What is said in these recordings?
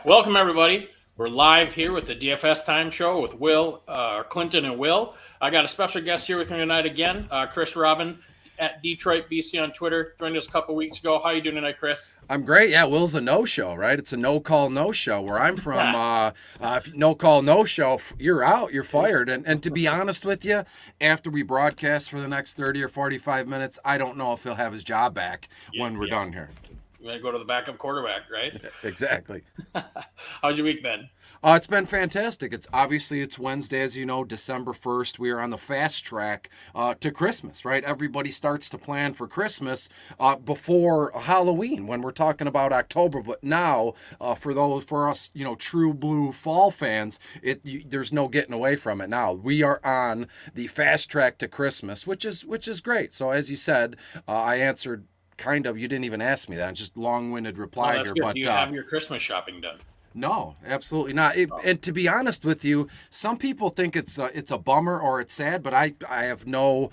Welcome, everybody. We're live here with the DFS Time Show with Clinton and Will. I got a special guest here with me tonight again, Chris Robin at Detroit BC on Twitter. Joined us a couple weeks ago. How you doing tonight, Chris? I'm great. Yeah, Will's a no-show, right? It's a no-call, no-show. Where I'm from, Yeah. if no-call, no-show, you're out, you're fired. And to be honest with you, after we broadcast for the next 30 or 45 minutes, I don't know if he'll have his job back when we're done here. You want to go to the backup quarterback, right? Exactly. How's your week been? It's been fantastic. It's Wednesday, as you know, December 1st. We are on the fast track to Christmas, right? Everybody starts to plan for Christmas before Halloween when we're talking about October. But now, for us, true blue fall fans, there's no getting away from it now. We are on the fast track to Christmas, which is great. So as you said, I answered. Kind of, you didn't even ask me that. Just long-winded reply That's here, good. but Do you have your Christmas shopping done? no, absolutely not. And to be honest with you, some people think it's a bummer or it's sad, but I have no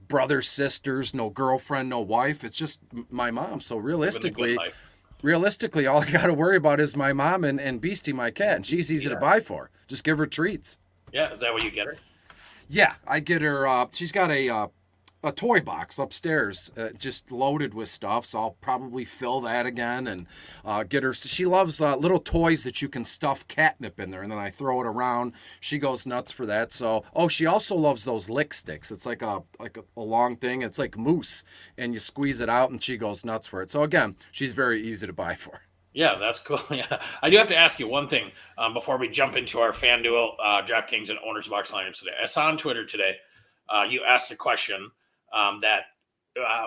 brothers, sisters, no girlfriend, no wife. It's just my mom. So realistically, all I got to worry about is my mom and Beastie, my cat, and she's easy to buy for. Just give her treats. Yeah, is that what you get her? Yeah, I get her. She's got a toy box upstairs, just loaded with stuff. So I'll probably fill that again and get her. She loves little toys that you can stuff catnip in there, and then I throw it around. She goes nuts for that. So, she also loves those lick sticks. It's like a long thing. It's like mousse, and you squeeze it out, and she goes nuts for it. So again, she's very easy to buy for. Yeah, that's cool. Yeah, I do have to ask you one thing before we jump into our FanDuel, DraftKings, and Ownersbox lineups today. I saw on Twitter today you asked a question that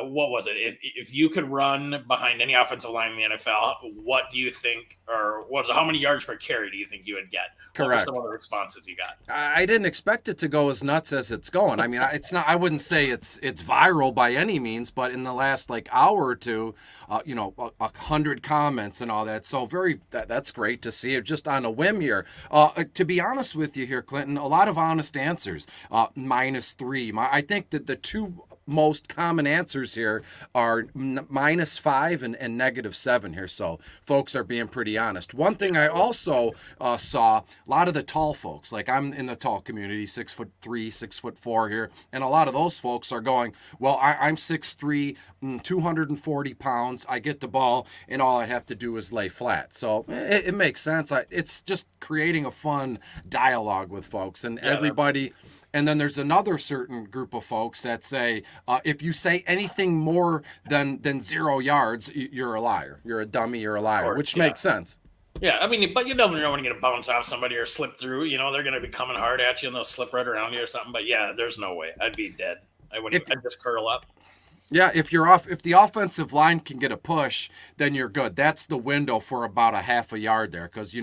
what was it? If you could run behind any offensive line in the NFL, what do you think, or how many yards per carry do you think you would get? Correct. What were some of the responses you got? I didn't expect it to go as nuts as it's going. I mean, it's not. I wouldn't say it's viral by any means, but in the last hour or two, 100 comments and all that. So that's great to see it just on a whim here. To be honest with you here, Clinton, a lot of honest answers. -3. I think that the two most common answers here are -5 and -7 here. So folks are being pretty honest. One thing I also saw, a lot of the tall folks, like I'm in the tall community, 6'3", 6'4" here, and a lot of those folks are going, well, I'm 6'3", 240 pounds. I get the ball, and all I have to do is lay flat. So it makes sense. It's just creating a fun dialogue with folks, and everybody. And then there's another certain group of folks that say, if you say anything more than 0 yards, you're a liar. You're a dummy. You're a liar, which makes sense. Yeah, I mean, but you never know when you're going to bounce off somebody or slip through. They're going to be coming hard at you and they'll slip right around you or something. But yeah, there's no way. I'd be dead. I'd just curl up. Yeah, if the offensive line can get a push, then you're good. That's the window for about a half a yard there, because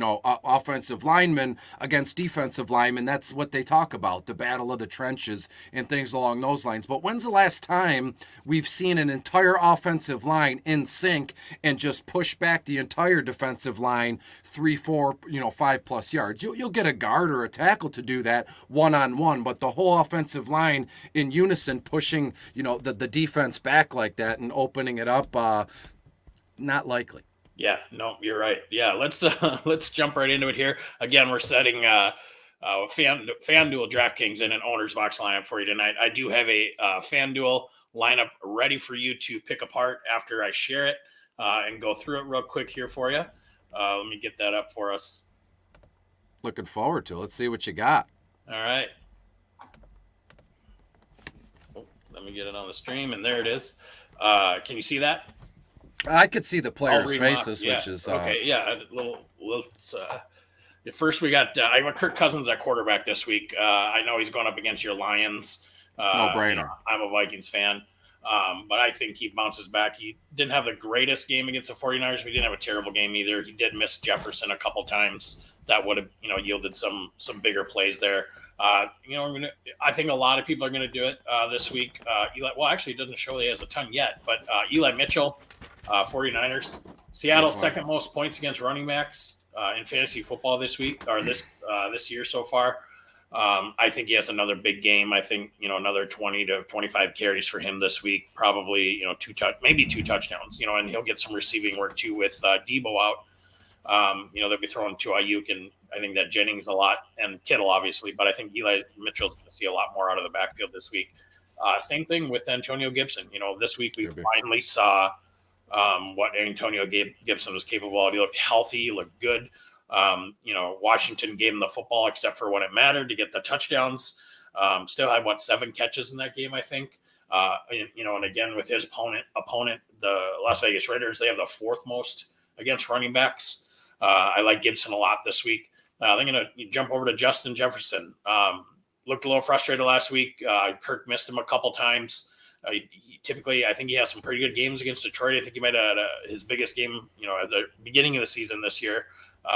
offensive linemen against defensive linemen, that's what they talk about, the battle of the trenches and things along those lines. But when's the last time we've seen an entire offensive line in sync and just push back the entire defensive line 3, 4, 5+ yards? You'll get a guard or a tackle to do that one-on-one, but the whole offensive line in unison pushing the defense back like that and opening it up, not likely. Yeah, no, you're right. Yeah, let's jump right into it here. Again, we're setting FanDuel, DraftKings, and an Ownersbox lineup for you tonight. I do have a FanDuel lineup ready for you to pick apart after I share it and go through it real quick here for you. Let me get that up for us. Looking forward to it. Let's see what you got. All right. Let me get it on the stream, and there it is. Can you see that? I could see the players' faces, which is okay. Yeah, first we got I got Kirk Cousins at quarterback this week. I know he's going up against your Lions. No brainer. I'm a Vikings fan, but I think he bounces back. He didn't have the greatest game against the 49ers. But he didn't have a terrible game either. He did miss Jefferson a couple times. That would have yielded some bigger plays there. I think a lot of people are going to do it this week. Actually, it doesn't show he has a ton yet, but Eli Mitchell, 49ers, Seattle's second most points against running backs in fantasy football this week or this year so far. I think he has another big game. I think another 20 to 25 carries for him this week. Probably maybe 2 touchdowns. And he'll get some receiving work too with Debo out. They'll be throwing to Ayuk, and I think that Jennings a lot, and Kittle obviously, but I think Eli Mitchell's going to see a lot more out of the backfield this week. Same thing with Antonio Gibson. This week we finally saw what Antonio Gibson was capable of. He looked healthy, he looked good. Washington gave him the football except for when it mattered to get the touchdowns. Still had 7 catches in that game, I think. And again with his opponent, the Las Vegas Raiders, they have the 4th most against running backs. I like Gibson a lot this week. I'm going to jump over to Justin Jefferson. Looked a little frustrated last week. Kirk missed him a couple times. Typically, I think he has some pretty good games against Detroit. I think he might have had his biggest game, at the beginning of the season this year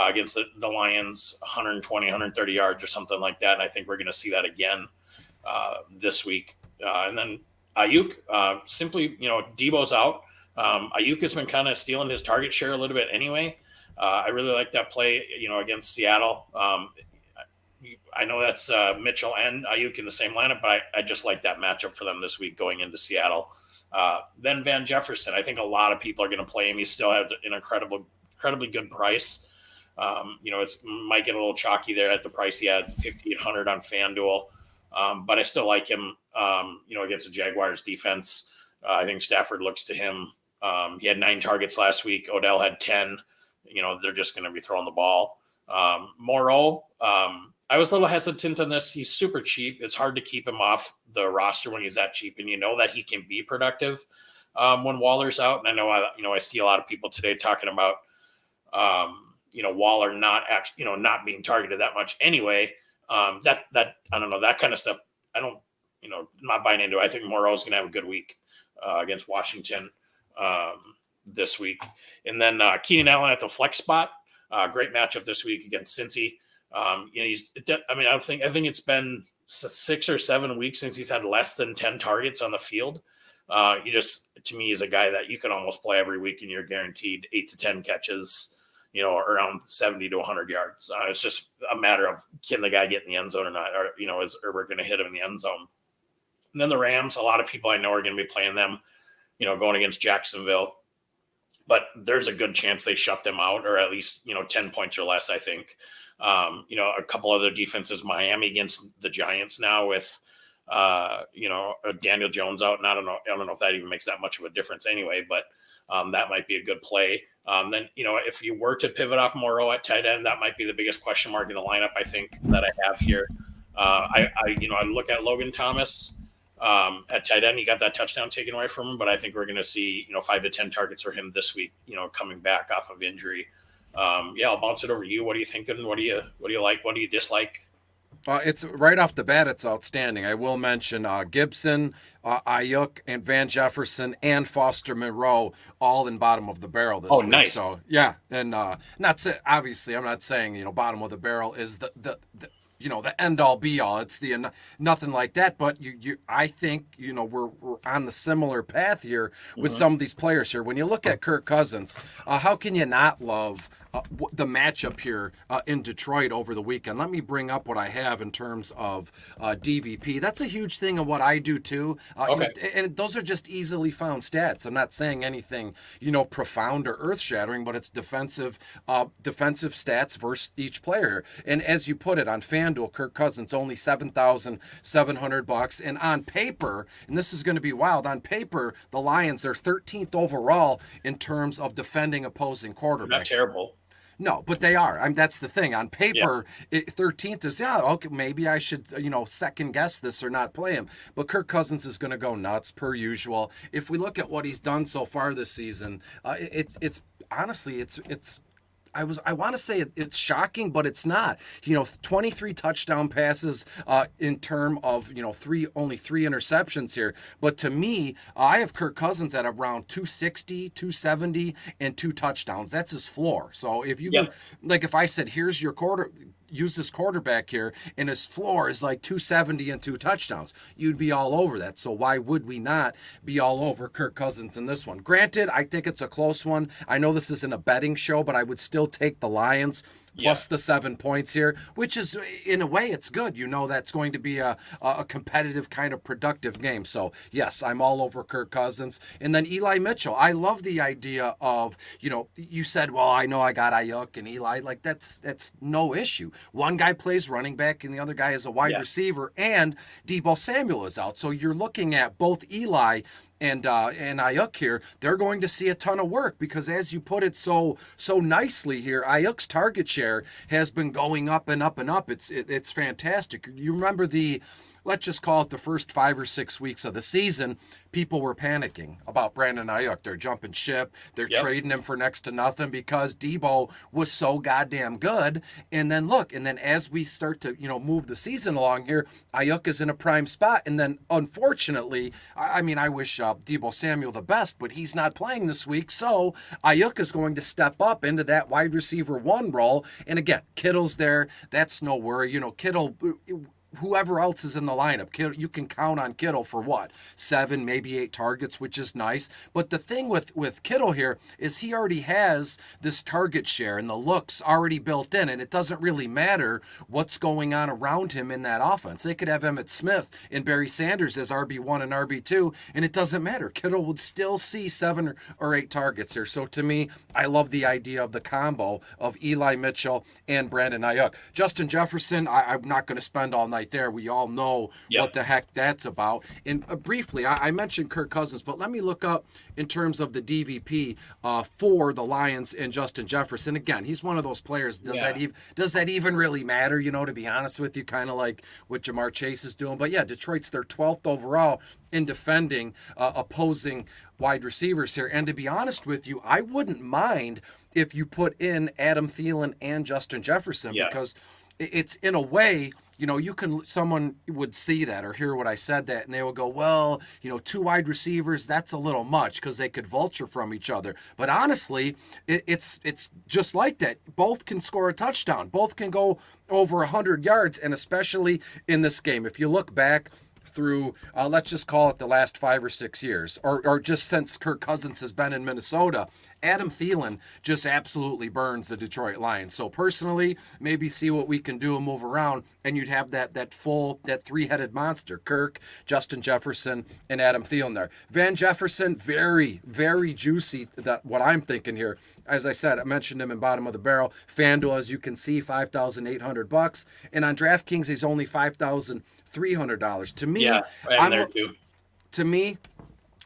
against the Lions, 120, 130 yards or something like that. And I think we're going to see that again this week. And then Ayuk, simply, Debo's out. Ayuk has been kind of stealing his target share a little bit anyway. I really like that play, against Seattle. I know that's Mitchell and Ayuk in the same lineup, but I just like that matchup for them this week going into Seattle. Then Van Jefferson, I think a lot of people are going to play him. He still has an incredibly good price. It's might get a little chalky there at the price he had, 5,800 on Fanduel. But I still like him, against the Jaguars defense. I think Stafford looks to him. He had 9 targets last week. Odell had 10. They're just going to be throwing the ball. Moreau, I was a little hesitant on this. He's super cheap. It's hard to keep him off the roster when he's that cheap, and that he can be productive when Waller's out. And I know I see a lot of people today talking about Waller not actually not being targeted that much anyway. That I don't know, that kind of stuff. I don't I'm not buying into it. I think Moreau's going to have a good week against Washington this week, and then Keenan Allen at the flex spot. Great matchup this week against Cincy. I think it's been 6 or 7 weeks since he's had less than 10 targets on the field. To me, is a guy that you can almost play every week and you're guaranteed 8 to 10 catches, around 70 to 100 yards. It's just a matter of can the guy get in the end zone or not, or is Herbert going to hit him in the end zone? And then the Rams, a lot of people I know are going to be playing them, going against Jacksonville. But there's a good chance they shut them out, or at least, 10 points or less, I think. A couple other defenses, Miami against the Giants now with, Daniel Jones out. And I don't know if that even makes that much of a difference anyway, but that might be a good play. Then, if you were to pivot off Moreau at tight end, that might be the biggest question mark in the lineup, I think, that I have here. I look at Logan Thomas at tight end. He got that touchdown taken away from him, but I think we're going to see, 5 to 10 targets for him this week, coming back off of injury. I'll bounce it over to you. What are you thinking? What do you like? What do you dislike? It's right off the bat. It's outstanding. I will mention Gibson, Ayuk, and Van Jefferson and Foster Moreau all in bottom of the barrel this week. Nice. So yeah, and obviously I'm not saying bottom of the barrel is the the end all be all. It's the nothing like that. But I think we're on the similar path here with some of these players here. When you look at Kirk Cousins, how can you not love the matchup here in Detroit over the weekend? Let me bring up what I have in terms of DVP. That's a huge thing of what I do too. Okay. And those are just easily found stats. I'm not saying anything profound or earth shattering, but it's defensive stats versus each player. And as you put it on FanDuel, Kirk Cousins only $7,700, and on paper, and this is going to be wild. On paper, the Lions are 13th overall in terms of defending opposing quarterbacks. Not terrible. No, but they are. That's the thing. On paper, 13th is, okay, maybe I should, second guess this or not play him. But Kirk Cousins is going to go nuts per usual. If we look at what he's done so far this season, it's honestly, I want to say it's shocking, but it's not. 23 touchdown passes in term of only 3 interceptions here. But to me, I have Kirk Cousins at around 260, 270, and 2 touchdowns. That's his floor. So if you if I said, here's your use this quarterback here, and his floor is like 270 and 2 touchdowns, you'd be all over that. So why would we not be all over Kirk Cousins in this one? Granted, I think it's a close one. I know this isn't a betting show, but I would still take the Lions Yeah. plus the 7 points here, which is, in a way, it's good. You know that's going to be a competitive kind of productive game. So, yes, I'm all over Kirk Cousins. And then Eli Mitchell. I love the idea of, you said, well, I know I got Ayuk and Eli. Like, that's no issue. One guy plays running back and the other guy is a wide Yeah. receiver, and Deebo Samuel is out. So you're looking at both Eli and Ayuk here. They're going to see a ton of work because, as you put it so nicely here, Ayuk's target share has been going up and up and up. It's fantastic. You remember let's just call it the first 5 or 6 weeks of the season, people were panicking about Brandon Ayuk. They're jumping ship. They're Yep. trading him for next to nothing because Debo was so goddamn good. And then as we start to, move the season along here, Ayuk is in a prime spot. And then, unfortunately, I mean, I wish Debo Samuel the best, but he's not playing this week. So Ayuk is going to step up into that wide receiver one role. And again, Kittle's there. That's no worry. Kittle, whoever else is in the lineup, Kittle, you can count on Kittle for what? 7, maybe 8 targets, which is nice. But the thing with Kittle here is he already has this target share and the looks already built in, and it doesn't really matter what's going on around him in that offense. They could have Emmitt Smith and Barry Sanders as RB1 and RB2, and it doesn't matter. Kittle would still see 7 or 8 targets here. So to me, I love the idea of the combo of Eli Mitchell and Brandon Ayuk. Justin Jefferson, I'm not going to spend all night there. We all know Yep. what the heck that's about. And briefly, I mentioned Kirk Cousins, but let me look up in terms of the DVP for the Lions and Justin Jefferson. Again, he's one of those players. Does that even really matter? To be honest with you, kind of like what Jamar Chase is doing. But yeah, Detroit's their 12th overall in defending opposing wide receivers here. And to be honest with you, I wouldn't mind if you put in Adam Thielen and Justin Jefferson Yeah. because it's, in a way, someone would see that or hear what I said that and they would go, well, 2 wide receivers, that's a little much because they could vulture from each other. But honestly, it's just like that. Both can score a touchdown. Both can go over 100 yards. And especially in this game, if you look back through, let's just call it the last 5 or 6 years, or just since Kirk Cousins has been in Minnesota, Adam Thielen just absolutely burns the Detroit Lions. So personally, maybe see what we can do and move around, and you'd have that 3-headed monster, Kirk, Justin Jefferson, and Adam Thielen there. Van Jefferson, very, very juicy, what I'm thinking here. As I said, I mentioned him in bottom of the barrel. Fanduel, as you can see, $5,800. And on DraftKings, he's only $5,300. To me, Yeah. I'm there too. to me,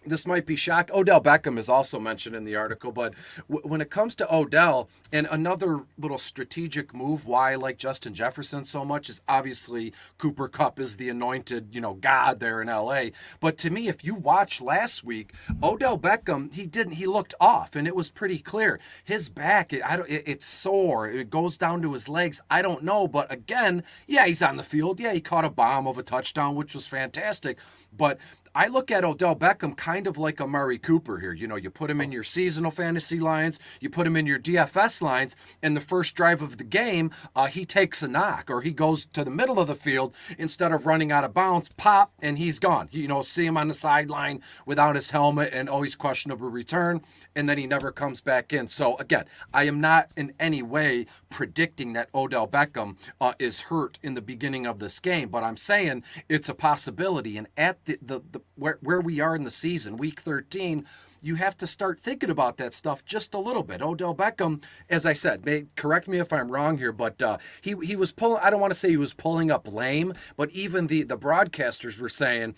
this might be shock. Odell Beckham is also mentioned in the article, but when it comes to Odell, and another little strategic move why I like Justin Jefferson so much is obviously Cooper Kupp is the anointed, God there in LA. But to me, if you watch last week, Odell Beckham, he looked off, and it was pretty clear. His back, it's sore. It goes down to his legs. I don't know, but again, yeah, he's on the field. Yeah, he caught a bomb of a touchdown, which was fantastic. But I look at Odell Beckham kind of like a Murray Cooper here. You put him in your seasonal fantasy lines, you put him in your DFS lines, and the first drive of the game, he takes a knock, or he goes to the middle of the field instead of running out of bounds, pop, and he's gone. See him on the sideline without his helmet and always questionable return, and then he never comes back in. So again, I am not in any way predicting that Odell Beckham is hurt in the beginning of this game, but I'm saying it's a possibility. And at where we are in the season, week 13, you have to start thinking about that stuff just a little bit. Odell Beckham, as I said, correct me if I'm wrong here, but he was pulling, I don't want to say he was pulling up lame, but even the broadcasters were saying,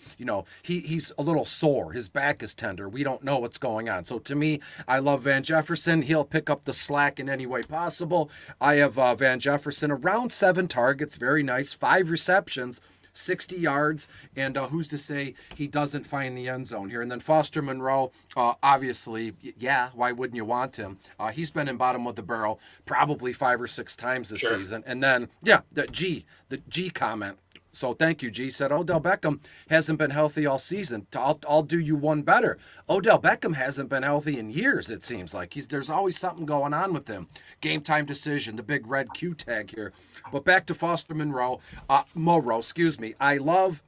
he's a little sore. His back is tender. We don't know what's going on. So to me, I love Van Jefferson. He'll pick up the slack in any way possible. I have Van Jefferson around 7 targets. Very nice. 5 receptions. 60 yards, and who's to say he doesn't find the end zone here? And then Foster Monroe, obviously, yeah, why wouldn't you want him? He's been in bottom of the barrel probably 5 or 6 times this season. And then, yeah, the G comment. So thank you, G. Said Odell Beckham hasn't been healthy all season. I'll do you one better. Odell Beckham hasn't been healthy in years, it seems like. There's always something going on with him. Game time decision, the big red Q tag here. But back to Foster Monroe, excuse me. I love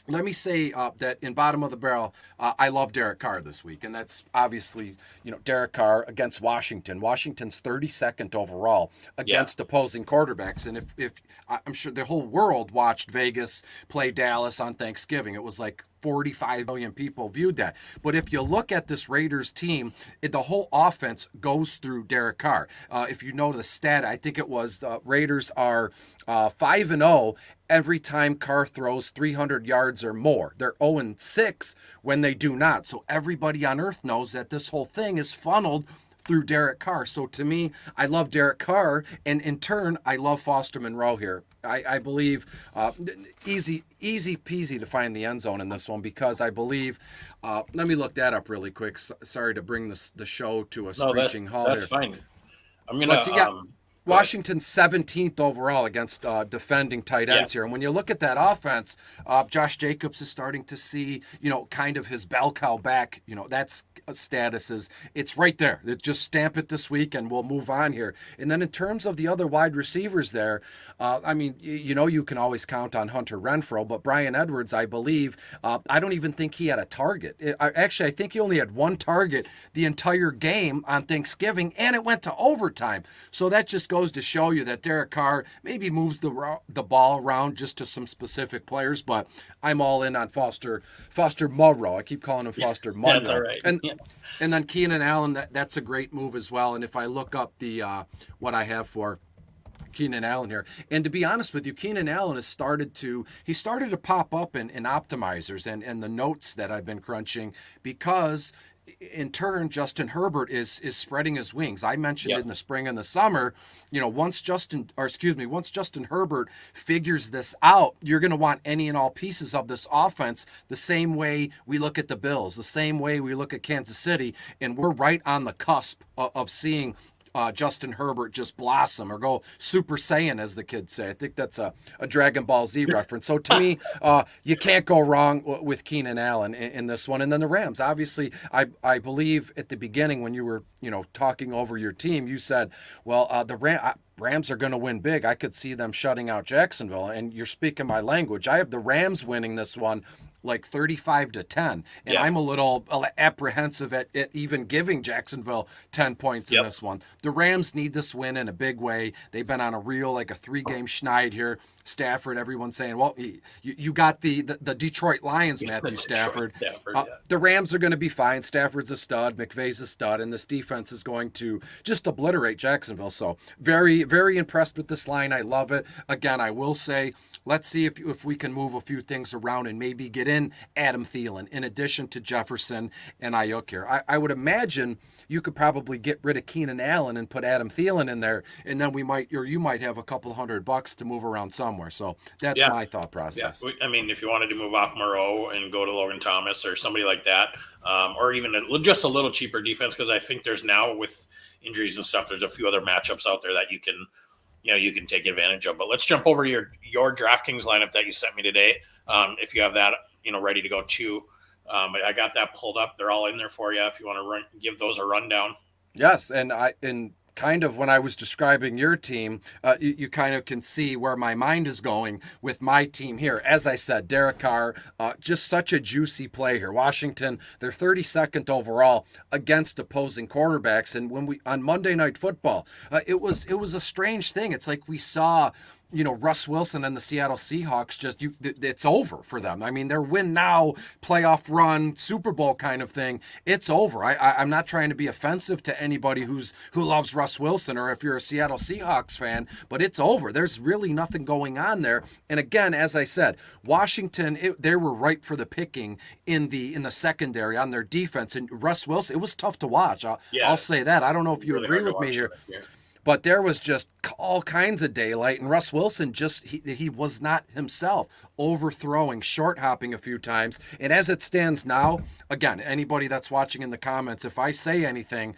let me say that in bottom of the barrel, I love Derek Carr this week, and that's obviously Derek Carr against Washington. Washington's 32nd overall Yeah. against opposing quarterbacks, and if I'm sure the whole world watched Vegas play Dallas on Thanksgiving, it was like 45 million people viewed that. But if you look at this Raiders team, the whole offense goes through Derek Carr. If you know the stat, I think it was Raiders are 5-0 every time Carr throws 300 yards or more. They're 0-6 when they do not. So everybody on earth knows that this whole thing is funneled through Derek Carr. So to me, I love Derek Carr, and in turn, I love Foster Monroe here. I believe easy peasy to find the end zone in this one because I believe. Let me look that up really quick. Sorry to bring the show to a No, screeching halt that's here. fine. I'm gonna But yeah, go ahead. Washington's 17th overall against defending tight Yeah. ends here. And when you look at that offense, Josh Jacobs is starting to see, kind of his bell cow back. That's status is it's right there. Just stamp it this week and we'll move on here. And then in terms of the other wide receivers there, I mean, you can always count on Hunter Renfrow, but Brian Edwards, I believe, I don't even think he had a target. Actually, I think he only had one target the entire game on Thanksgiving, and it went to overtime. So that just goes to show you that Derek Carr maybe moves the ball around just to some specific players, but I'm all in on Foster Monroe. I keep calling him Foster That's all Monroe. right. And Yeah. and then Keenan Allen, that's a great move as well. And if I look up the what I have for Keenan Allen here. And to be honest with you, Keenan Allen has started to pop up in optimizers and the notes that I've been crunching because in turn Justin Herbert is spreading his wings. I mentioned Yep. in the spring and the summer, once Justin Herbert figures this out, you're going to want any and all pieces of this offense the same way we look at the Bills, the same way we look at Kansas City, and we're right on the cusp of seeing Justin Herbert just blossom or go Super Saiyan, as the kids say. I think that's a Dragon Ball Z reference. So to me, you can't go wrong with Keenan Allen in this one. And then the Rams. Obviously, I believe at the beginning when you were talking over your team, you said, well, Rams are going to win big. I could see them shutting out Jacksonville. And you're speaking my language. I have the Rams winning this one like 35-10. And Yeah. I'm a little apprehensive at even giving Jacksonville 10 points in Yep. this one. The Rams need this win in a big way. They've been on a real, like a 3-game schneid here. Stafford, everyone's saying, well, you got the Detroit Lions, Matthew Stafford. Yeah. The Rams are going to be fine. Stafford's a stud. McVay's a stud. And this defense is going to just obliterate Jacksonville. So very, very impressed with this line. I love it. Again, I will say, let's see if we can move a few things around and maybe get in Adam Thielen in addition to Jefferson and Ayuk here. I would imagine you could probably get rid of Keenan Allen and put Adam Thielen in there, and then you might have a couple $100 to move around somewhere. So that's Yeah. my thought Yeah. process. I mean, if you wanted to move off Moreau and go to Logan Thomas or somebody like that, or even just a little cheaper defense, because I think there's now with injuries and stuff, there's a few other matchups out there that you can take advantage of. But let's jump over to your DraftKings lineup that you sent me today. If you have that, ready to go too. I got that pulled up. They're all in there for you if you want to give those a rundown. Yes, and kind of when I was describing your team, you kind of can see where my mind is going with my team here. As I said, Derek Carr, just such a juicy play here. Washington, they're 32nd overall against opposing quarterbacks, and when we on Monday Night Football, it was a strange thing. It's like we saw. Russ Wilson and the Seattle Seahawks it's over for them. I mean, their win now, playoff run, Super Bowl kind of thing. It's over. I'm not trying to be offensive to anybody who loves Russ Wilson or if you're a Seattle Seahawks fan, but it's over. There's really nothing going on there. And again, as I said, Washington, they were ripe for the picking in the secondary on their defense. And Russ Wilson, it was tough to watch. I'll say that. I don't know if you Really agree hard to with me watch here. it. Yeah. But there was just all kinds of daylight, and Russ Wilson he was not himself, overthrowing, short hopping a few times. And as it stands now, again, anybody that's watching in the comments, if I say anything,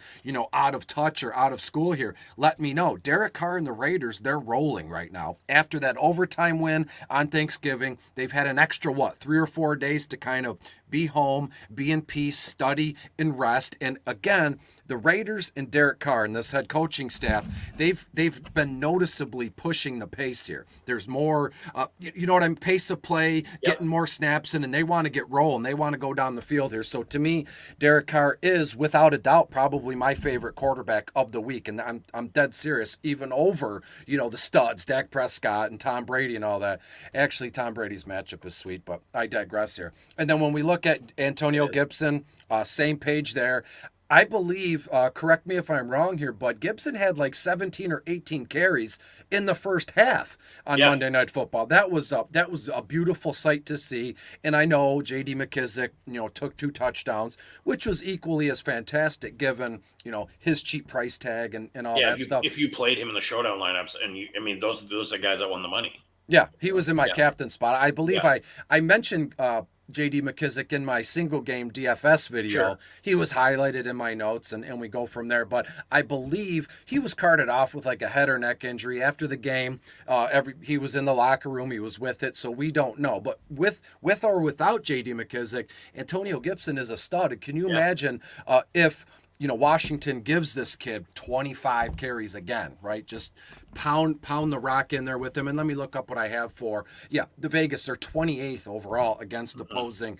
out of touch or out of school here, let me know. Derek Carr and the Raiders, they're rolling right now. After that overtime win on Thanksgiving, they've had an extra 3 or 4 days to kind of be home, be in peace, study, and rest. And again, the Raiders and Derek Carr and this head coaching staff, they've been noticeably pushing the pace here. There's more, you know what I mean, pace of play, Yep. getting more snaps in, and they want to get rolling. They want to go down the field here. So to me, Derek Carr is without a doubt probably my favorite quarterback of the week, and I'm dead serious. Even over the studs, Dak Prescott and Tom Brady and all that. Actually, Tom Brady's matchup is sweet, but I digress here. And then when we look at Antonio Gibson, same page there. I believe, correct me if I'm wrong here, but Gibson had like 17 or 18 carries in the first half on Monday Night Football. That was a beautiful sight to see. And I know J.D. McKissick, took 2 touchdowns, which was equally as fantastic given, his cheap price tag and all that stuff. If you played him in the showdown lineups, and those are the guys that won the money. Yeah, he was in my captain spot. I believe Yeah. I mentioned J.D. McKissick in my single game DFS video. Sure. He was highlighted in my notes, and we go from there. But I believe he was carted off with like a head or neck injury after the game. He was in the locker room. He was with it, so we don't know. But with or without J.D. McKissick, Antonio Gibson is a stud. Can you imagine if Washington gives this kid 25 carries again, right? Just pound the rock in there with him. And let me look up what I have for, the Vegas are 28th overall against opposing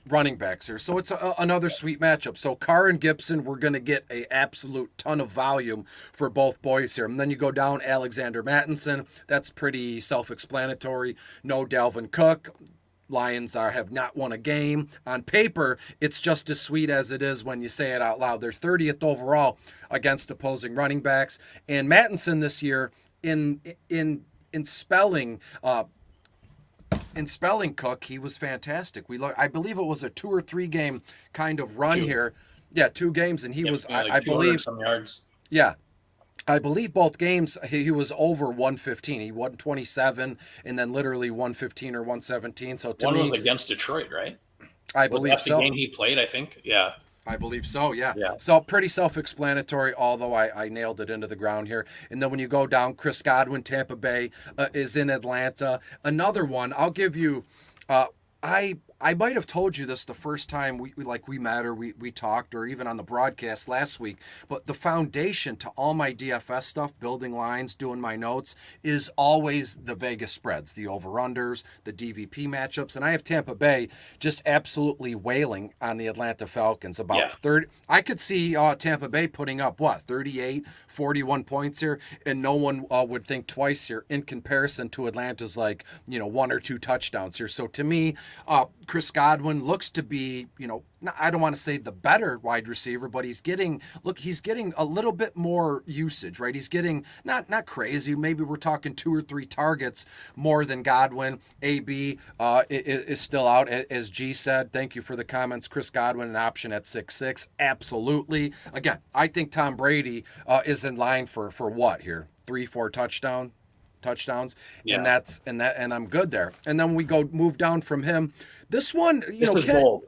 running backs here. So it's another sweet matchup. So Carr and Gibson, we're going to get a absolute ton of volume for both boys here. And then you go down Alexander Mattinson. That's pretty self-explanatory. No Dalvin Cook. Lions have not won a game. On paper, it's just as sweet as it is when you say it out loud. They're 30th overall against opposing running backs. And Mattinson this year in spelling Cook, he was fantastic. I believe it was a 2 or 3 game kind of run here. Yeah, 2 games, and he was I believe some yards. Yeah. I believe both games he was over 115. He won 27 and then literally 115 or 117. So to One me, was against Detroit, right? I believe That's so. the game he played, I think. Yeah. I believe so, yeah. Yeah. So pretty self-explanatory, although I nailed it into the ground here. And then when you go down, Chris Godwin, Tampa Bay, is in Atlanta. Another one, I'll give you, I might have told you this the first time we met or we talked or even on the broadcast last week, but the foundation to all my DFS stuff, building lines, doing my notes, is always the Vegas spreads, the over-unders, the DVP matchups, and I have Tampa Bay just absolutely wailing on the Atlanta Falcons. About 30. I could see Tampa Bay putting up, 38, 41 points here, and no one would think twice here in comparison to Atlanta's 1 or 2 touchdowns here. So to me, Chris Godwin looks to be, I don't want to say the better wide receiver, but he's getting a little bit more usage, right? He's getting not crazy. Maybe we're talking 2 or 3 targets more than Godwin. AB is still out, as G said. Thank you for the comments. Chris Godwin, an option at 6'6". Absolutely. Again, I think Tom Brady is in line for what here? 3-4 touchdowns, and I'm good there. And then we move down from him. This one, This is bold.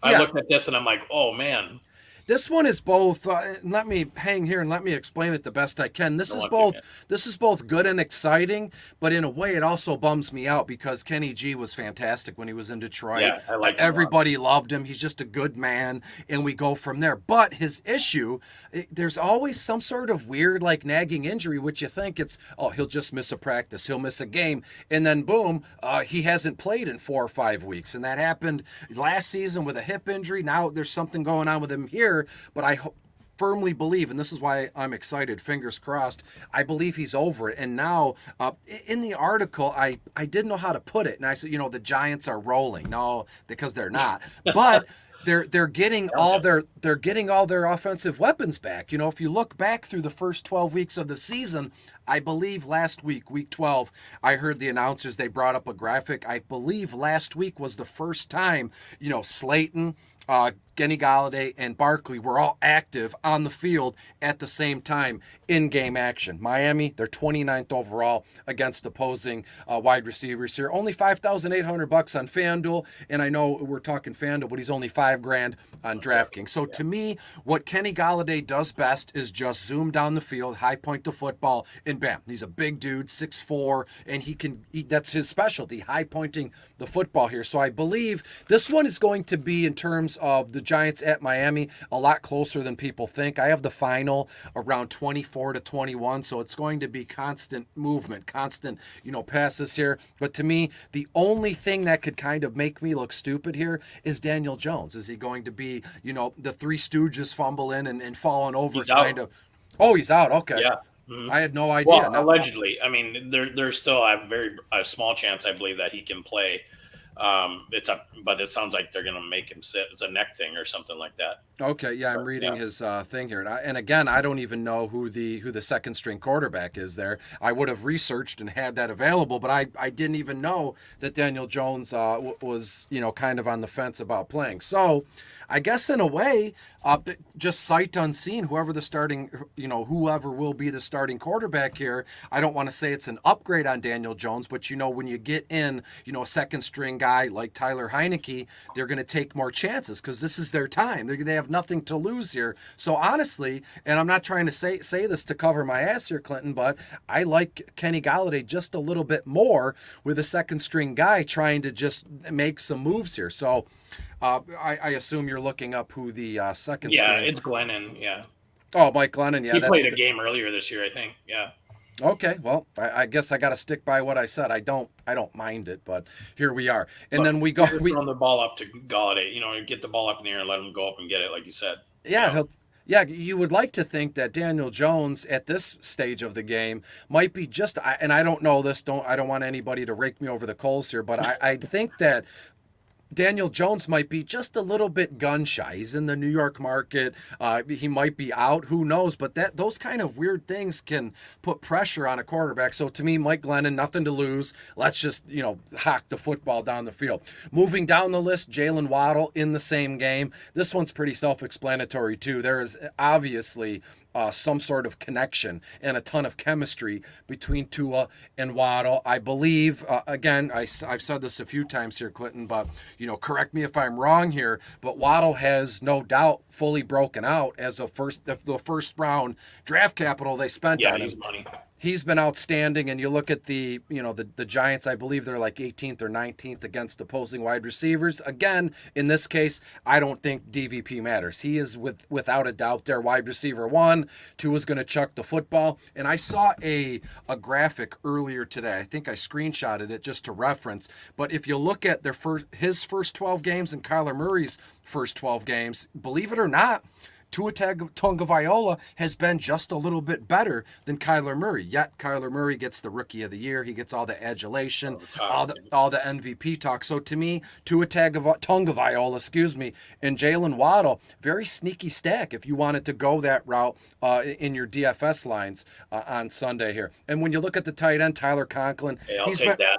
I looked at this and I'm like, oh man. This one is both. Let me hang here and let me explain it the best I can. This is both good and exciting, but in a way, it also bums me out because Kenny G was fantastic when he was in Detroit. Yeah, I like him. Everybody loved him. He's just a good man, and we go from there. But his issue, there's always some sort of weird, nagging injury, which you think he'll just miss a practice, he'll miss a game, and then boom, he hasn't played in 4 or 5 weeks, and that happened last season with a hip injury. Now there's something going on with him here. But I firmly believe, and this is why I'm excited, fingers crossed, I believe he's over it. And now, in the article, I didn't know how to put it. And I said, the Giants are rolling. No, because they're not. But they're getting all their offensive weapons back. If you look back through the first 12 weeks of the season, I believe last week, week 12, I heard the announcers, they brought up a graphic. I believe last week was the first time, Slayton, Kenny Galladay, and Barkley were all active on the field at the same time in game action. Miami, they're 29th overall against opposing wide receivers here. Only $5,800 on Fanduel, and I know we're talking Fanduel, but he's only $5,000 on DraftKings. So to me, what Kenny Galladay does best is just zoom down the field, high point the football, and and bam, he's a big dude, 6'4", and that's his specialty, high pointing the football here. So I believe this one is going to be, in terms of the Giants at Miami, a lot closer than people think. I have the final around 24-21, so it's going to be constant movement, constant, passes here. But to me, the only thing that could kind of make me look stupid here is Daniel Jones. Is he going to be, the Three Stooges fumbling and falling over He's kind out. of? Oh, he's out. Okay. Yeah. Mhm. I had no idea. Well, No. allegedly. I mean, there's still a small chance, I believe, that he can play. But it sounds like they're going to make him sit. It's a neck thing or something like that. Okay, yeah, I'm But, reading yeah. his thing here, and again, I don't even know who the second string quarterback is there. I would have researched and had that available, but I didn't even know that Daniel Jones was kind of on the fence about playing. So, I guess in a way, just sight unseen, whoever will be the starting quarterback here. I don't want to say it's an upgrade on Daniel Jones, but when you get in, a second string guy like Tyler Heineke, they're going to take more chances because this is their time. They have nothing to lose here. So honestly, and I'm not trying to say this to cover my ass here, Clinton, but I like Kenny Golladay just a little bit more with a second string guy trying to just make some moves here. So I assume you're looking up who the second Yeah, string. it's Glennon. Yeah. Oh, Mike Glennon. Yeah, He that's played a game earlier this year, I think. Yeah. okay. Well, I guess I got to stick by what I said. I don't mind it, but here we are. And But then we go. you're throwing the ball up to Galladay. Get the ball up in the air and let him go up and get it, like you said. You Yeah, know, yeah, you would like to think that Daniel Jones at this stage of the game might be and I don't know this. I don't want anybody to rake me over the coals here, but I think that Daniel Jones might be just a little bit gun shy. He's in the New York market. He might be out. Who knows? But those kind of weird things can put pressure on a quarterback. So to me, Mike Glennon, nothing to lose. Let's just hock the football down the field. Moving down the list, Jalen Waddle in the same game. This one's pretty self-explanatory too. There is obviously some sort of connection and a ton of chemistry between Tua and Waddle. I believe, again, I've said this a few times here, Clinton, but, correct me if I'm wrong here, but Waddle has no doubt fully broken out as the first round draft capital they spent yeah, on he's him. money. He's been outstanding, and you look at the Giants. I believe they're like 18th or 19th against opposing wide receivers. Again, in this case, I don't think DVP matters. He is without a doubt their wide receiver one. Two is going to chuck the football. And I saw a graphic earlier today. I think I screenshotted it just to reference. But if you look at his first 12 games and Kyler Murray's first 12 games, believe it or not, Tua Tagovailoa has been just a little bit better than Kyler Murray. Yet Kyler Murray gets the Rookie of the Year. He gets all the adulation, all the MVP talk. So to me, Tua Tagovailoa, and Jalen Waddle, very sneaky stack if you wanted to go that route in your DFS lines on Sunday here. And when you look at the tight end, Tyler Conklin, Hey, I'll take that.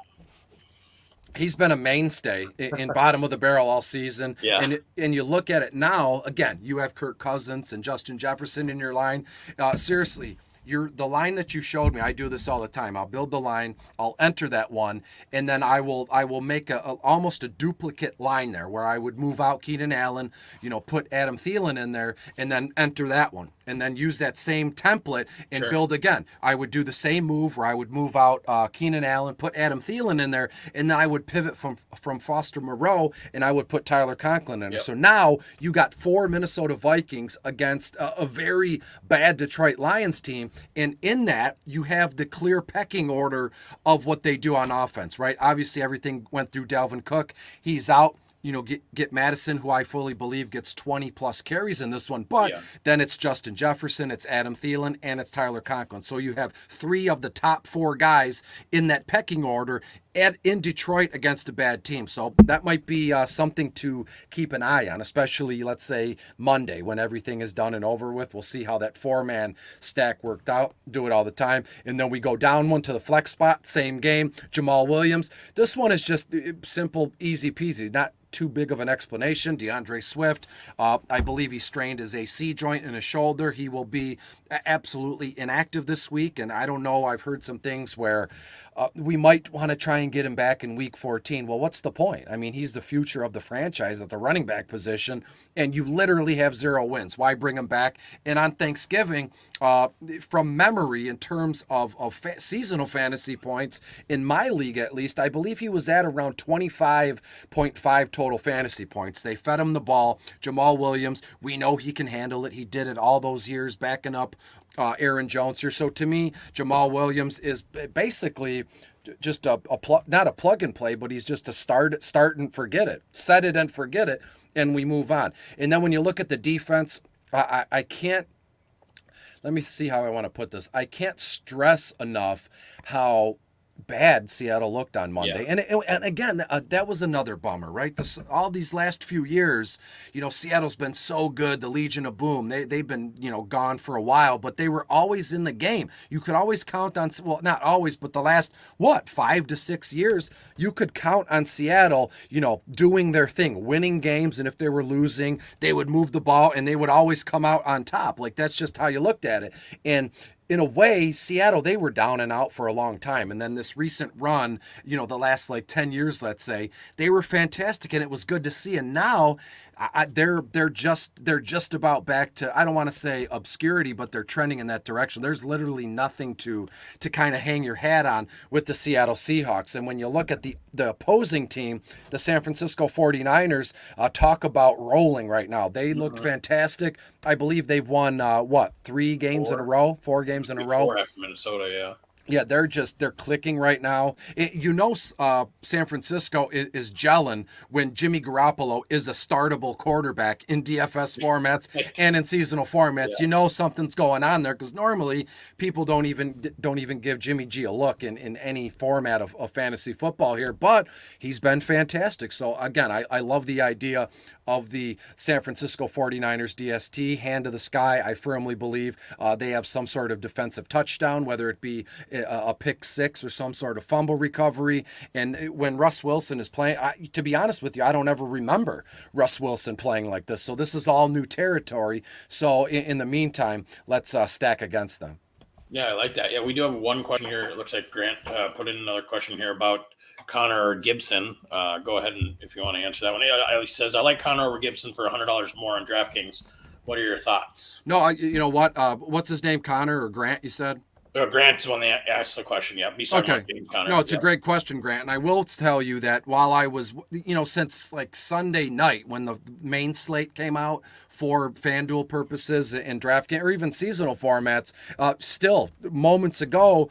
he's been a mainstay in bottom of the barrel all season. Yeah. And you look at it now, again, you have Kirk Cousins and Justin Jefferson in your line. Seriously, the line that you showed me, I do this all the time. I'll build the line, I'll enter that one, and then I will make almost a duplicate line there where I would move out Keenan Allen, put Adam Thielen in there, and then enter that one. And then use that same template and build again. I would do the same move where I would move out Keenan Allen, put Adam Thielen in there, and then I would pivot from Foster Moreau, and I would put Tyler Conklin in there. So now you got 4 Minnesota Vikings against a very bad Detroit Lions team, and in that you have the clear pecking order of what they do on offense, right? Obviously everything went through Dalvin Cook. He's out. Get Madison, who I fully believe gets 20 plus carries in this one. But then it's Justin Jefferson, it's Adam Thielen, and it's Tyler Conklin. So you have 3 of the top 4 guys in that pecking order in Detroit against a bad team. So that might be something to keep an eye on, especially, let's say, Monday when everything is done and over with. We'll see how that 4-man stack worked out. Do it all the time. And then we go down one to the flex spot, same game, Jamal Williams. This one is just simple, easy peasy, not too big of an explanation. DeAndre Swift, I believe he strained his AC joint in his shoulder. He will be absolutely inactive this week, and I don't know. I've heard some things where we might want to try try and get him back in week 14. Well, what's the point? I mean, he's the future of the franchise at the running back position, and you literally have 0 wins. Why bring him back? And on Thanksgiving, from memory, in terms of seasonal fantasy points, in my league at least, I believe he was at around 25.5 total fantasy points. They fed him the ball. Jamal Williams, we know he can handle it. He did it all those years backing up Aaron Jones here. So to me, Jamal Williams is basically just not a plug and play, but he's just a start and forget it, set it and forget it, and we move on. And then when you look at the defense, I can't. Let me see how I want to put this. I can't stress enough how bad Seattle looked on Monday. Yeah. And again, that was another bummer, right? All these last few years, Seattle's been so good, the Legion of Boom. They've been, gone for a while, but they were always in the game. You could always count on, well, not always, but the last, 5 to 6 years, you could count on Seattle, doing their thing, winning games, and if they were losing, they would move the ball and they would always come out on top. Like, that's just how you looked at it. And in a way, Seattle, they were down and out for a long time. And then this recent run, the last 10 years, let's say, they were fantastic and it was good to see. And now they're just about back to, I don't want to say obscurity, but they're trending in that direction. There's literally nothing to kind of hang your hat on with the Seattle Seahawks. And when you look at the opposing team, the San Francisco 49ers, talk about rolling right now. They looked fantastic. I believe they've won, 3 games in a row, 4 games in a row. 4 after Minnesota, yeah. Yeah, they're clicking right now. San Francisco is gelling when Jimmy Garoppolo is a startable quarterback in DFS formats and in seasonal formats. Yeah. Something's going on there because normally people don't even give Jimmy G a look in any format of fantasy football here, but he's been fantastic. So again, I love the idea of the San Francisco 49ers DST, hand to the sky. I firmly believe they have some sort of defensive touchdown, whether it be a pick six or some sort of fumble recovery. And when Russ Wilson is playing, to be honest with you, I don't ever remember Russ Wilson playing like this. So this is all new territory. So in the meantime, let's stack against them. Yeah, I like that. Yeah, we do have one question here. It looks like Grant put in another question here about Connor or Gibson. Go ahead and if you want to answer that one. He says, I like Connor over Gibson for $100 more on DraftKings. What are your thoughts? No, you know what? What's his name? Connor or Grant, you said? Grant's the one that asked the question. Yeah. Okay. No, it's a great question, Grant. And I will tell you that while I was, since Sunday night when the main slate came out for Fanduel purposes and DraftKings or even seasonal formats, still moments ago,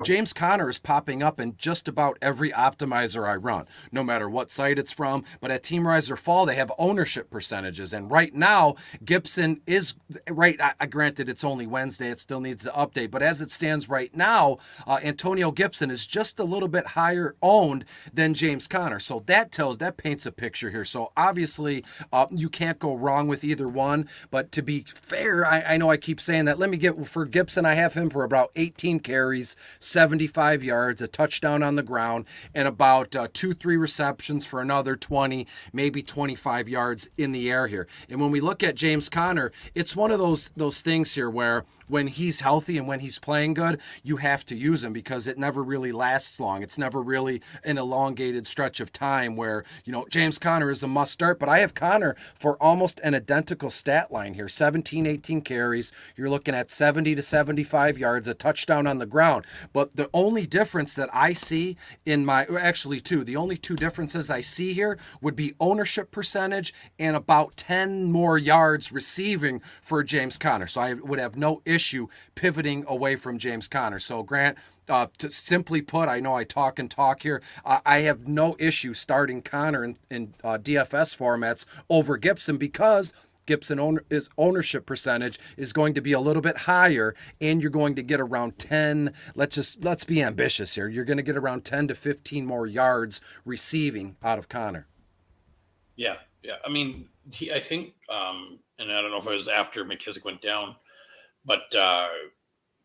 James Conner is popping up in just about every optimizer I run, no matter what site it's from. But at Teamriser Fall, they have ownership percentages. And right now, Gibson is right. Granted, it's only Wednesday. It still needs to update. But as it stands right now, Antonio Gibson is just a little bit higher owned than James Conner. So that paints a picture here. So obviously you can't go wrong with either one. But to be fair, I know I keep saying that. Let me get for Gibson, I have him for about 18 carries, 75 yards, a touchdown on the ground, and about 2-3 receptions for another 20, maybe 25 yards in the air here. And when we look at James Conner, it's one of those things here where when he's healthy and when he's playing good, you have to use him because it never really lasts long. It's never really an elongated stretch of time where, James Conner is a must start, but I have Conner for almost an identical stat line here. 17, 18 carries. You're looking at 70 to 75 yards, a touchdown on the ground. But the only difference that I see the only two differences I see here would be ownership percentage and about 10 more yards receiving for James Conner. So I would have no issue pivoting away from James Conner. So Grant, to simply put, I know I talk here. I have no issue starting Conner in DFS formats over Gibson because Gibson ownership percentage is going to be a little bit higher, and you're going to get around 10. Let's be ambitious here. You're going to get around 10 to 15 more yards receiving out of Conner. Yeah. I mean, I think, and I don't know if it was after McKissick went down, but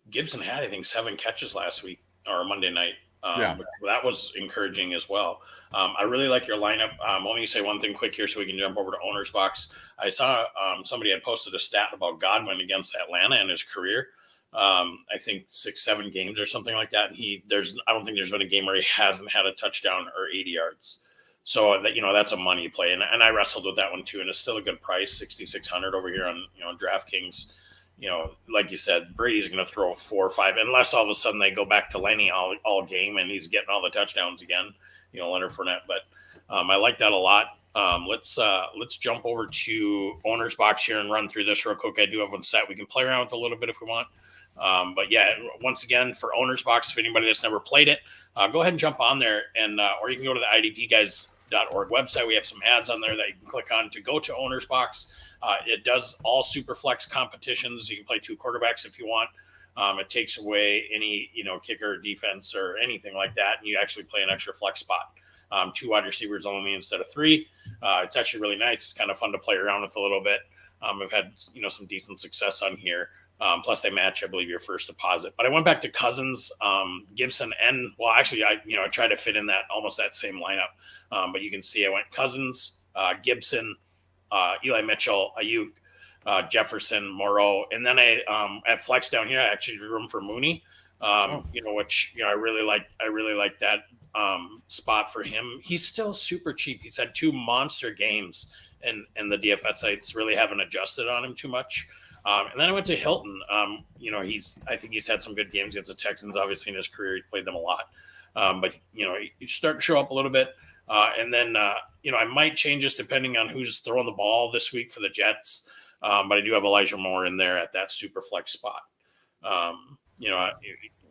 Gibson had, I think, 7 catches last week or Monday night. That was encouraging as well. I really like your lineup. Let me say one thing quick here so we can jump over to Ownersbox. I saw somebody had posted a stat about Godwin against Atlanta in his career. I think 6-7 games or something like that. And I don't think there's been a game where he hasn't had a touchdown or 80 yards. So that, that's a money play. And I wrestled with that one too. And it's still a good price, 6,600 over here on, DraftKings. Like you said, Brady's going to throw 4 or 5, unless all of a sudden they go back to Lenny all game and he's getting all the touchdowns again, Leonard Fournette. But I like that a lot. Let's jump over to Ownersbox here and run through this real quick. I do have one set. We can play around with a little bit if we want. But yeah, once again, for Ownersbox, if anybody that's never played it, go ahead and jump on there, and or you can go to the idpguys.org website. We have some ads on there that you can click on to go to Ownersbox. It does all super flex competitions. You can play 2 quarterbacks if you want. It takes away any kicker, defense, or anything like that, and you actually play an extra flex spot. 2 wide receivers only instead of 3. It's actually really nice. It's kind of fun to play around with a little bit. I've had some decent success on here. Plus they match, I believe, your first deposit. But I went back to Cousins, Gibson, and actually I tried to fit in that almost that same lineup. But you can see I went Cousins, Gibson, Eli Mitchell, Ayuk, Jefferson, Moreau, and then I at flex down here I actually drew room for Mooney. Which I really like that spot for him. He's still super cheap. He's had 2 monster games, and the DFS sites really haven't adjusted on him too much. And then I went to Hilton. I think he's had some good games against the Texans. Obviously, in his career, he played them a lot. But he's starting to show up a little bit. And then I might change this depending on who's throwing the ball this week for the Jets. But I do have Elijah Moore in there at that super flex spot.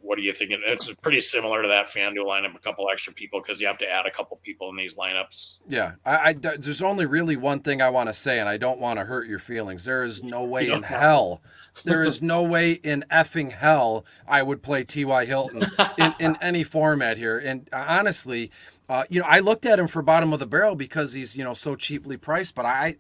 What are you thinking? It's pretty similar to that Fanduel lineup, a couple extra people because you have to add a couple people in these lineups. Yeah, there's only really one thing I want to say, and I don't want to hurt your feelings. There is no way in hell, there is no way in effing hell I would play T.Y. Hilton in any format here. And honestly, I looked at him for bottom of the barrel because he's so cheaply priced. But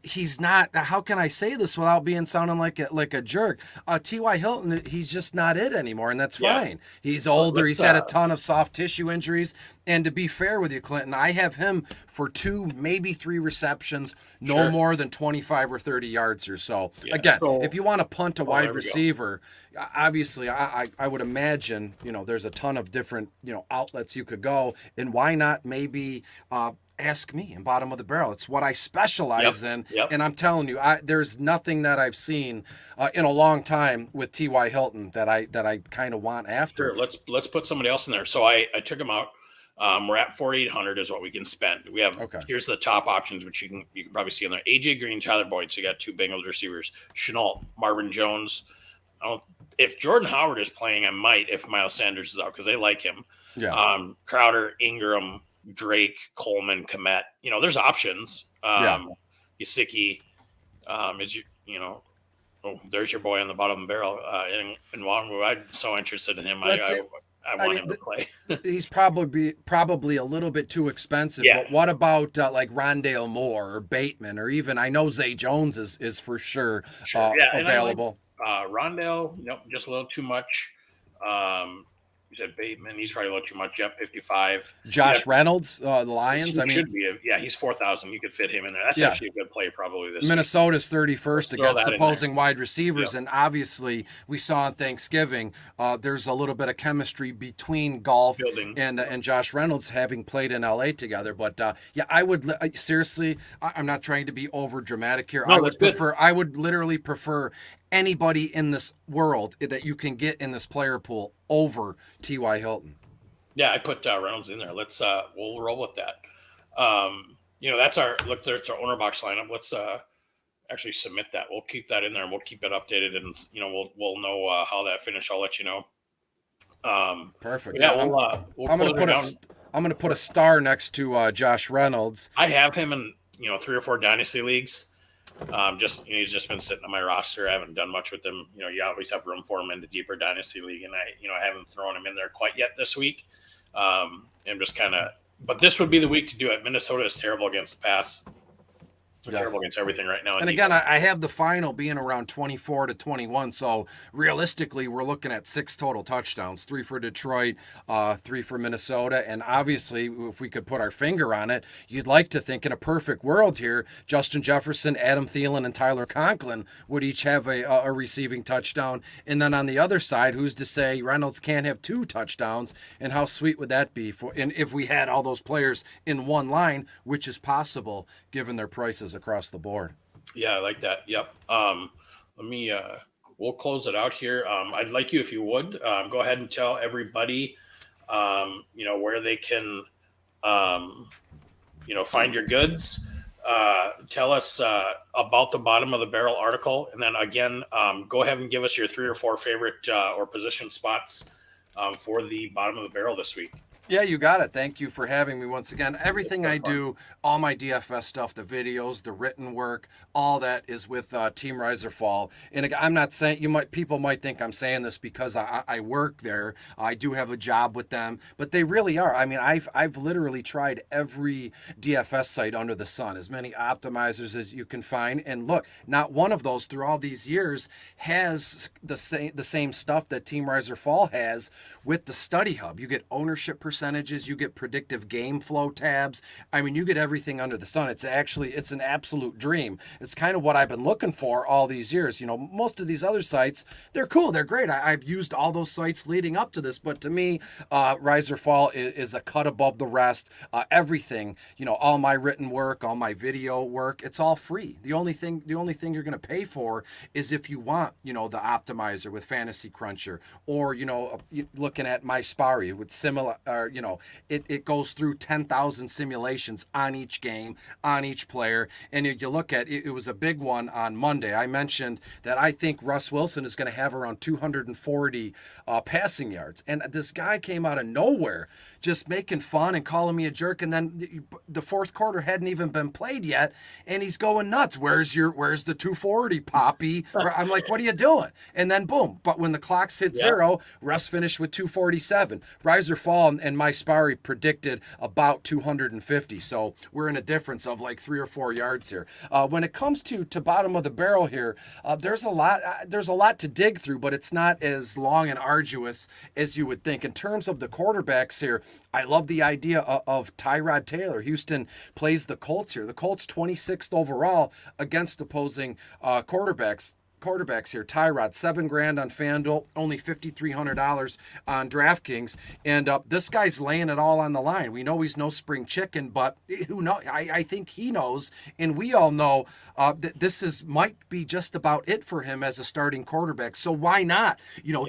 he's not. How can I say this without sounding like a jerk? T.Y. Hilton, he's just not it anymore, and that's fine. He's older. He's had a ton of soft tissue injuries. And to be fair with you, Clinton, I have him for 2, maybe 3 receptions, no more than 25 or 30 yards or so. Yeah, again, if you want to punt a wide receiver, obviously I would imagine there's a ton of different outlets you could go, and why not maybe ask me in bottom of the barrel. It's what I specialize in, and I'm telling you, there's nothing that I've seen in a long time with T.Y. Hilton that I kind of want after. Sure, let's put somebody else in there. So I took him out. We're at 4,800 is what we can spend. We have Here's the top options, which you can probably see in there: AJ Green, Tyler Boyd. So you got 2 Bengals receivers: Shenault, Marvin Jones. If Jordan Howard is playing, I might if Miles Sanders is out because they like him. Yeah. Crowder, Ingram, Drake, Coleman, Komet. There's options. Yasicki is there's your boy on the bottom of the barrel. In Wongwu, I'm so interested in him. I want him to play. He's probably a little bit too expensive. Yeah. But what about like Rondale Moore or Bateman or even I know Zay Jones is for sure available. Rondale, just a little too much. You said Bateman, he's probably a little too much. Yep, 55. Josh Reynolds, the Lions. Should be. He's 4,000. You could fit him in there. That's actually a good play probably this Minnesota's 31st against opposing wide receivers, and obviously we saw on Thanksgiving there's a little bit of chemistry between Golf and Josh Reynolds having played in LA together. But I would seriously. I'm not trying to be over dramatic here. No, I would literally prefer anybody in this world that you can get in this player pool over T.Y. Hilton. Yeah, I put Reynolds in there. Let's we'll roll with that. That's our Ownerbox lineup. Let's actually submit that. We'll keep that in there and we'll keep it updated, and we'll know how that finished. I'll let you know. Perfect. Yeah, I'm gonna put a star next to Josh Reynolds. I have him in 3 or 4 dynasty leagues. He's just been sitting on my roster. I haven't done much with him. You always have room for him in the deeper dynasty league, and I haven't thrown him in there quite yet this week. I'm just but this would be the week to do it. Minnesota is terrible against the pass. They're terrible Yes. against everything right now. In And again, defense. I have the final being around 24 to 21. So realistically, we're looking at 6 total touchdowns, 3 for Detroit, 3 for Minnesota. And obviously, if we could put our finger on it, you'd like to think in a perfect world here, Justin Jefferson, Adam Thielen, and Tyler Conklin would each have a receiving touchdown. And then on the other side, who's to say Reynolds can't have 2 touchdowns? And how sweet would that be? And if we had all those players in one line, which is possible given their prices across the board. Yeah, I like that. Yep. Let me. We'll close it out here. I'd like you, if you would, go ahead and tell everybody, where they can, find your goods. Tell us about the bottom of the barrel article, and then again, go ahead and give us your 3 or 4 favorite or position spots for the bottom of the barrel this week. Yeah, you got it. Thank you for having me once again. Everything I do, all my DFS stuff, the videos, the written work, all that is with Team Rise or Fall. And again, I'm not saying people might think I'm saying this because I work there. I do have a job with them, but they really are. I mean, I've literally tried every DFS site under the sun, as many optimizers as you can find. And look, not one of those through all these years has the same stuff that Team Rise or Fall has with the Study Hub. You get ownership percentages, you get predictive game flow tabs. I mean, you get everything under the sun. It's an absolute dream. It's kind of what I've been looking for all these years. Most of these other sites, they're cool, they're great. I've used all those sites leading up to this, but to me, Rise or Fall is a cut above the rest. Everything, all my written work, all my video work, it's all free. The only thing you're going to pay for is if you want, the optimizer with Fantasy Cruncher, or looking at my Spari with similar. It goes through 10,000 simulations on each game, on each player. And if you look at it, it was a big one on Monday. I mentioned that I think Russ Wilson is going to have around 240 passing yards. And this guy came out of nowhere just making fun and calling me a jerk. And then the fourth quarter hadn't even been played yet. And he's going nuts. Where's the 240, Poppy? I'm like, what are you doing? And then boom. But when the clocks hit zero, Russ finished with 247. Rise or Fall and my Spari predicted about 250. So we're in a difference of like 3 or 4 yards here. When it comes to bottom of the barrel here, there's a lot to dig through, but it's not as long and arduous as you would think. In terms of the quarterbacks here, I love the idea of Tyrod Taylor. Houston plays the Colts here. The Colts 26th overall against opposing quarterbacks here. Tyrod, $7,000 on Fanduel, only $5,300 on DraftKings, and this guy's laying it all on the line. We know he's no spring chicken, but who knows? I think he knows, and we all know that this might be just about it for him as a starting quarterback. So why not,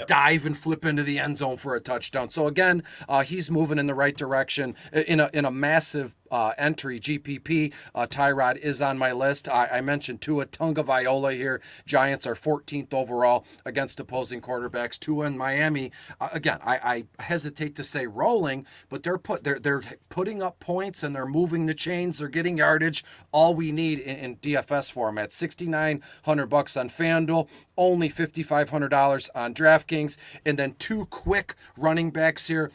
dive and flip into the end zone for a touchdown? So again, he's moving in the right direction in a massive entry GPP. Tyrod is on my list. I mentioned Tua Tagovailoa here. Giants are 14th overall against opposing quarterbacks. Tua in Miami. Again, I hesitate to say rolling, but they're putting up points and they're moving the chains. They're getting yardage. All we need in DFS format. $6,900 on FanDuel, only $5,500 on DraftKings, and then 2 quick running backs here.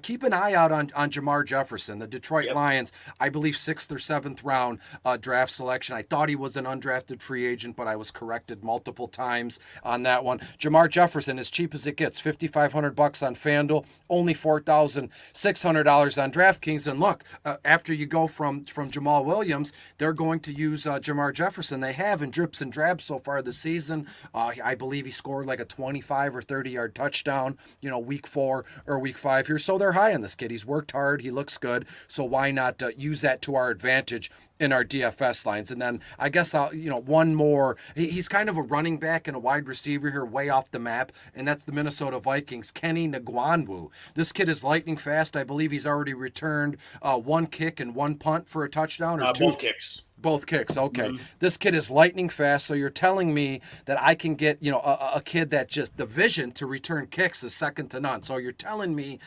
Keep an eye out on Jamar Jefferson, the Detroit Lions. I believe 6th or 7th round draft selection. I thought he was an undrafted free agent, but I was corrected multiple times on that one. Jamar Jefferson, as cheap as it gets, $5,500 on FanDuel, only $4,600 on DraftKings. And look, after you go from Jamal Williams, they're going to use Jamar Jefferson. They have in drips and drabs so far this season. I believe he scored like a 25 or 30-yard touchdown, week 4 or week 5 here. So they're high on this kid. He's worked hard. He looks good. So why not use that to our advantage in our DFS lines? And then I guess one more. He's kind of a running back and a wide receiver here, way off the map, and that's the Minnesota Vikings, Kenny Ngwanwu. This kid is lightning fast. I believe he's already returned 1 kick and 1 punt for a touchdown, or 2. Both kicks. Both kicks. Okay. Mm-hmm. This kid is lightning fast. So you're telling me that I can get, a kid that just the vision to return kicks is second to none. So you're telling me,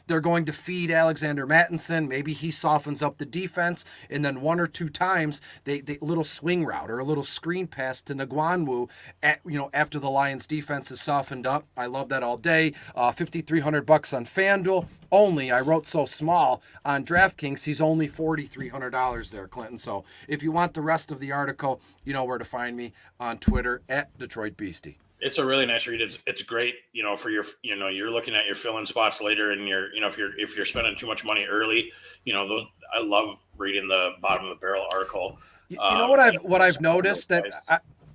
they're going to feed Alexander Mattinson. Maybe he softens up the defense. And then 1 or 2 times they little swing route or a little screen pass to Ngwanwu after the Lions defense is softened up. I love that all day. $5,300 on FanDuel. Only, I wrote so small on DraftKings, he's only $4,300 there, Clinton. So if you want the rest of the article, you know where to find me on Twitter at Detroit Beastie. It's a really nice read. It's great, for your, you're looking at your fill-in spots later, and if you're spending too much money early, I love reading the bottom of the barrel article. You know what I've noticed that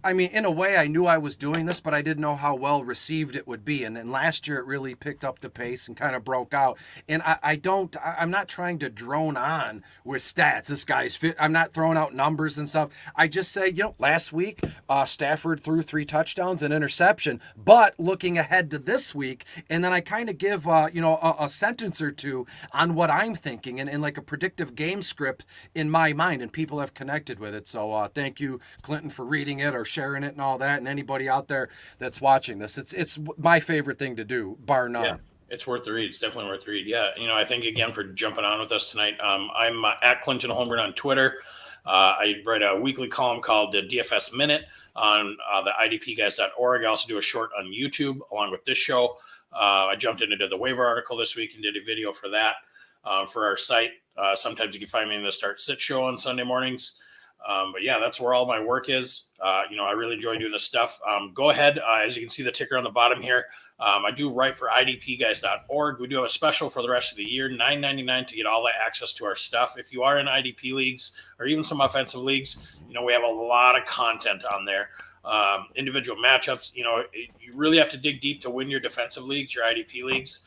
I mean, in a way, I knew I was doing this, but I didn't know how well received it would be. And then last year, it really picked up the pace and kind of broke out. And I'm not trying to drone on with stats. This guy's fit. I'm not throwing out numbers and stuff. I just say, last week, Stafford threw 3 touchdowns and interception, but looking ahead to this week, and then I kind of give, a sentence or two on what I'm thinking and like a predictive game script in my mind, and people have connected with it. So thank you, Clinton, for reading it or sharing it and all that, and anybody out there that's watching this. It's my favorite thing to do, bar none. Yeah, it's worth the read. It's definitely worth the read. Yeah, I think, again, for jumping on with us tonight, I'm at Clinton Holmgren on Twitter. I write a weekly column called the DFS Minute on the idpguys.org. I also do a short on YouTube along with this show. I jumped into the waiver article this week and did a video for that for our site. Sometimes you can find me in the Start Sit show on Sunday mornings. But yeah, that's where all my work is. I really enjoy doing this stuff. Go ahead. As you can see the ticker on the bottom here, I do write for idpguys.org. We do have a special for the rest of the year, $9.99 to get all the access to our stuff. If you are in IDP leagues or even some offensive leagues, we have a lot of content on there. Individual matchups, you really have to dig deep to win your defensive leagues, your IDP leagues.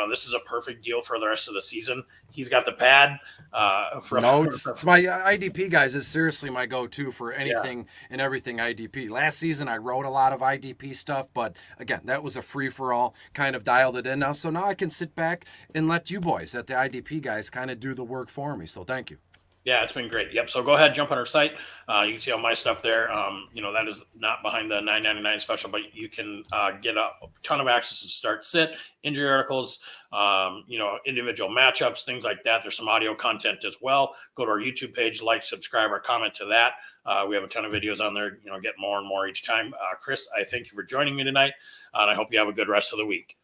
This is a perfect deal for the rest of the season. He's got the pad. It's my IDP guys is seriously my go-to for anything and everything IDP. Last season, I wrote a lot of IDP stuff, but again, that was a free-for-all, kind of dialed it in now. So now I can sit back and let you boys at the IDP guys kind of do the work for me. So thank you. Yeah, it's been great. Yep. So go ahead, jump on our site. You can see all my stuff there. That is not behind the $9.99 special, but you can get a ton of access to Start Sit, injury articles, individual matchups, things like that. There's some audio content as well. Go to our YouTube page, subscribe, or comment to that. We have a ton of videos on there. Get more and more each time. Chris, I thank you for joining me tonight, and I hope you have a good rest of the week.